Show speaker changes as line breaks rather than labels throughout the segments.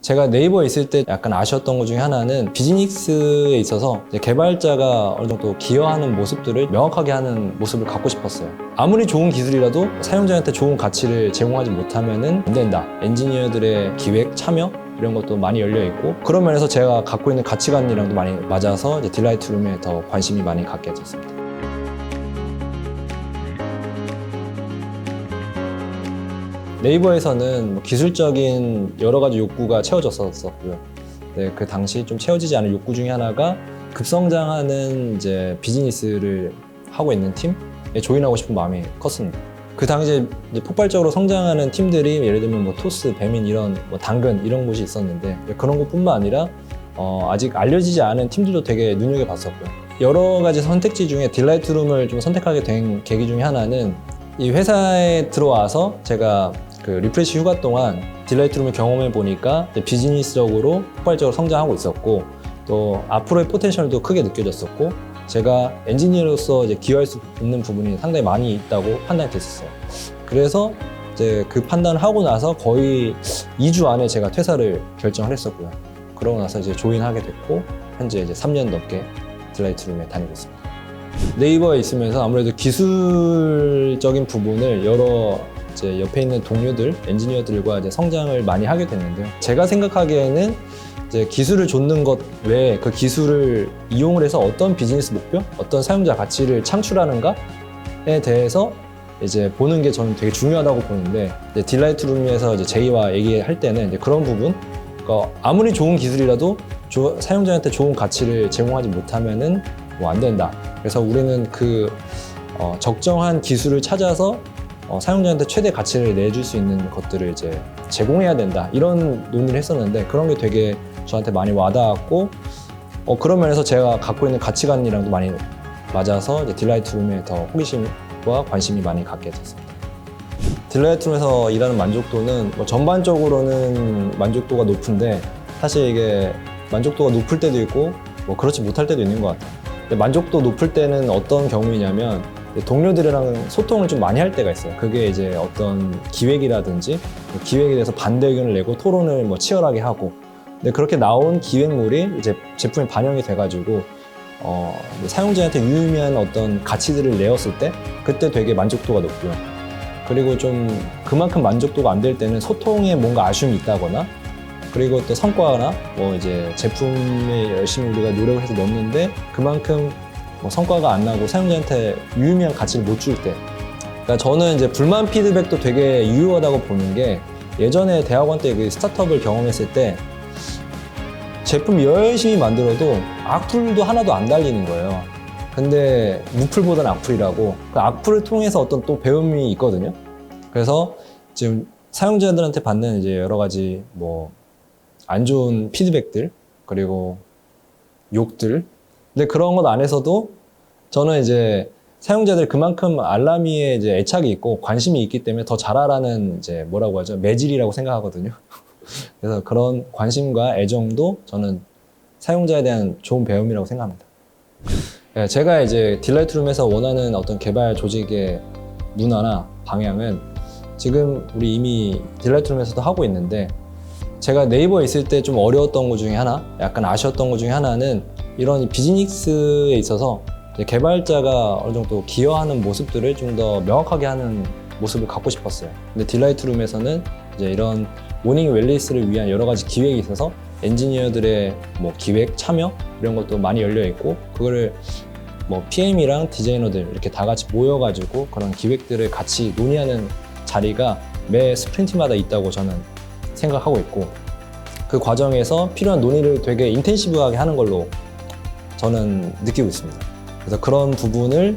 제가 네이버에 있을 때 약간 아쉬웠던 것 중에 하나는 비즈니스에 있어서 이제 개발자가 어느 정도 기여하는 모습들을 명확하게 하는 모습을 갖고 싶었어요. 아무리 좋은 기술이라도 사용자한테 좋은 가치를 제공하지 못하면 안 된다. 엔지니어들의 기획, 참여 이런 것도 많이 열려 있고, 그런 면에서 제가 갖고 있는 가치관이랑도 많이 맞아서 이제 딜라이트룸에 더 관심이 많이 갖게 됐습니다. 네이버에서는 기술적인 여러 가지 욕구가 채워졌었고요. 네, 그 당시 좀 채워지지 않은 욕구 중에 하나가 급성장하는 이제 비즈니스를 하고 있는 팀에 조인하고 싶은 마음이 컸습니다. 그 당시에 이제 폭발적으로 성장하는 팀들이 예를 들면 뭐 토스, 배민 이런 뭐 당근 이런 곳이 있었는데, 그런 것뿐만 아니라 아직 알려지지 않은 팀들도 되게 눈여겨봤었고요. 여러 가지 선택지 중에 딜라이트룸을 좀 선택하게 된 계기 중에 하나는 이 회사에 들어와서 제가 그 리프레시 휴가 동안 딜라이트룸을 경험해 보니까 비즈니스적으로 폭발적으로 성장하고 있었고, 또 앞으로의 포텐셜도 크게 느껴졌었고, 제가 엔지니어로서 이제 기여할 수 있는 부분이 상당히 많이 있다고 판단이 됐었어요. 그래서 이제 그 판단을 하고 나서 거의 2주 안에 제가 퇴사를 결정을 했었고요. 그러고 나서 이제 조인하게 됐고, 현재 이제 3년 넘게 딜라이트룸에 다니고 있습니다. 네이버에 있으면서 아무래도 기술적인 부분을 여러 이제 옆에 있는 동료들, 엔지니어들과 이제 성장을 많이 하게 됐는데요. 제가 생각하기에는 이제 기술을 좇는 것 외에 그 기술을 이용을 해서 어떤 비즈니스 목표, 어떤 사용자 가치를 창출하는가에 대해서 이제 보는 게 저는 되게 중요하다고 보는데, 이제 딜라이트룸에서 이제 제이와 얘기할 때는 이제 그런 부분, 그러니까 아무리 좋은 기술이라도 사용자한테 좋은 가치를 제공하지 못하면은 뭐 안 된다. 그래서 우리는 그 적정한 기술을 찾아서 사용자한테 최대 가치를 내줄 수 있는 것들을 이제 제공해야 된다. 이런 논의를 했었는데, 그런 게 되게 저한테 많이 와닿았고, 그런 면에서 제가 갖고 있는 가치관이랑도 많이 맞아서 이제 딜라이트룸에 더 호기심과 관심이 많이 갖게 됐습니다. 딜라이트룸에서 일하는 만족도는 뭐 전반적으로는 만족도가 높은데, 사실 이게 만족도가 높을 때도 있고 뭐 그렇지 못할 때도 있는 것 같아요. 근데 만족도 높을 때는 어떤 경우이냐면 동료들이랑 소통을 좀 많이 할 때가 있어요. 그게 이제 어떤 기획이라든지 기획에 대해서 반대 의견을 내고 토론을 뭐 치열하게 하고, 근데 그렇게 나온 기획물이 이제 제품에 반영이 돼가지고 사용자한테 유의미한 어떤 가치들을 내었을 때, 그때 되게 만족도가 높고요. 그리고 좀 그만큼 만족도가 안 될 때는 소통에 뭔가 아쉬움이 있다거나, 그리고 또 성과나 뭐 이제 제품에 열심히 우리가 노력을 해서 넣었는데 그만큼 뭐 성과가 안 나고 사용자한테 유의미한 가치를 못 줄 때, 그러니까 저는 이제 불만 피드백도 되게 유효하다고 보는 게, 예전에 대학원 때 그 스타트업을 경험했을 때 제품 열심히 만들어도 악플도 하나도 안 달리는 거예요. 근데 무플보다는 악플이라고, 그 악플을 통해서 어떤 또 배움이 있거든요. 그래서 지금 사용자들한테 받는 이제 여러 가지 뭐 안 좋은 피드백들, 그리고 욕들, 근데 그런 것 안에서도 저는 이제 사용자들 그만큼 알람이에 이제 애착이 있고 관심이 있기 때문에 더 잘하라는 이제 뭐라고 하죠? 매질이라고 생각하거든요. 그래서 그런 관심과 애정도 저는 사용자에 대한 좋은 배움이라고 생각합니다. 제가 이제 딜라이트룸에서 원하는 어떤 개발 조직의 문화나 방향은 지금 우리 이미 딜라이트룸에서도 하고 있는데, 제가 네이버에 있을 때 좀 어려웠던 것 중에 하나, 약간 아쉬웠던 것 중에 하나는 이런 비즈니스에 있어서 개발자가 어느 정도 기여하는 모습들을 좀 더 명확하게 하는 모습을 갖고 싶었어요. 근데 딜라이트룸에서는 이제 이런 모닝 웰리스를 위한 여러 가지 기획이 있어서 엔지니어들의 뭐 기획, 참여 이런 것도 많이 열려 있고, 그거를 뭐 PM이랑 디자이너들 이렇게 다 같이 모여가지고 그런 기획들을 같이 논의하는 자리가 매 스프린트마다 있다고 저는 생각하고 있고, 그 과정에서 필요한 논의를 되게 인텐시브하게 하는 걸로 저는 느끼고 있습니다. 그래서 그런 부분을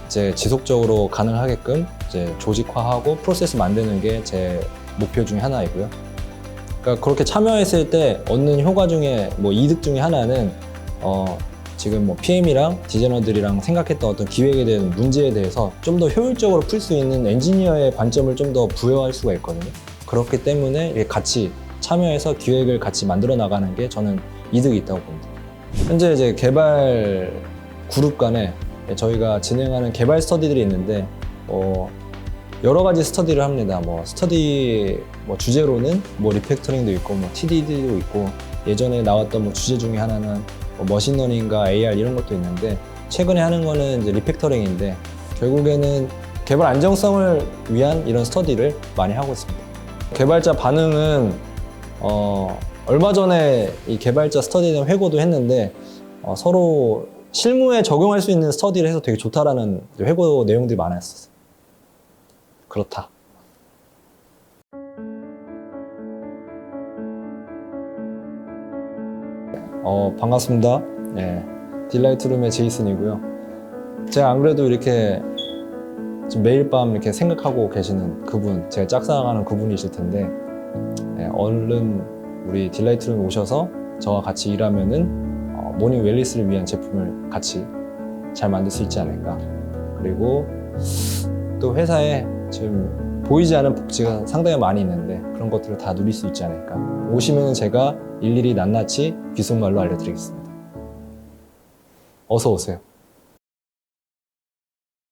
이제 지속적으로 가능하게끔 이제 조직화하고 프로세스 만드는 게 제 목표 중에 하나이고요. 그러니까 그렇게 참여했을 때 얻는 효과 중에 뭐 이득 중에 하나는 지금 뭐 PM이랑 디자이너들이랑 생각했던 어떤 기획에 대한 문제에 대해서 좀 더 효율적으로 풀 수 있는 엔지니어의 관점을 좀 더 부여할 수가 있거든요. 그렇기 때문에 같이 참여해서 기획을 같이 만들어 나가는 게 저는 이득이 있다고 봅니다. 현재 이제 개발 그룹 간에 저희가 진행하는 개발 스터디들이 있는데, 여러 가지 스터디를 합니다. 뭐 스터디 뭐 주제로는 뭐 리팩터링도 있고 뭐 TDD도 있고 예전에 나왔던 뭐 주제 중에 하나는 뭐 머신러닝과 AR 이런 것도 있는데 최근에 하는 거는 이제 리팩터링인데 결국에는 개발 안정성을 위한 이런 스터디를 많이 하고 있습니다. 개발자 반응은 얼마 전에 이 개발자 스터디에 대한 회고도 했는데 서로 실무에 적용할 수 있는 스터디를 해서 되게 좋다라는 회고 내용들이 많았었어요. 그렇다. 반갑습니다. 네, 딜라이트룸의 제이슨이고요. 제가 안 그래도 이렇게 지금 매일 밤 이렇게 생각하고 계시는 그분, 제가 짝사랑하는 그분이실 텐데 네, 얼른 우리 딜라이트룸에 오셔서 저와 같이 일하면은 모닝 웰리스를 위한 제품을 같이 잘 만들 수 있지 않을까. 그리고 또 회사에 지금 보이지 않은 복지가 상당히 많이 있는데 그런 것들을 다 누릴 수 있지 않을까. 오시면 제가 일일이 낱낱이 비속말로 알려드리겠습니다. 어서 오세요.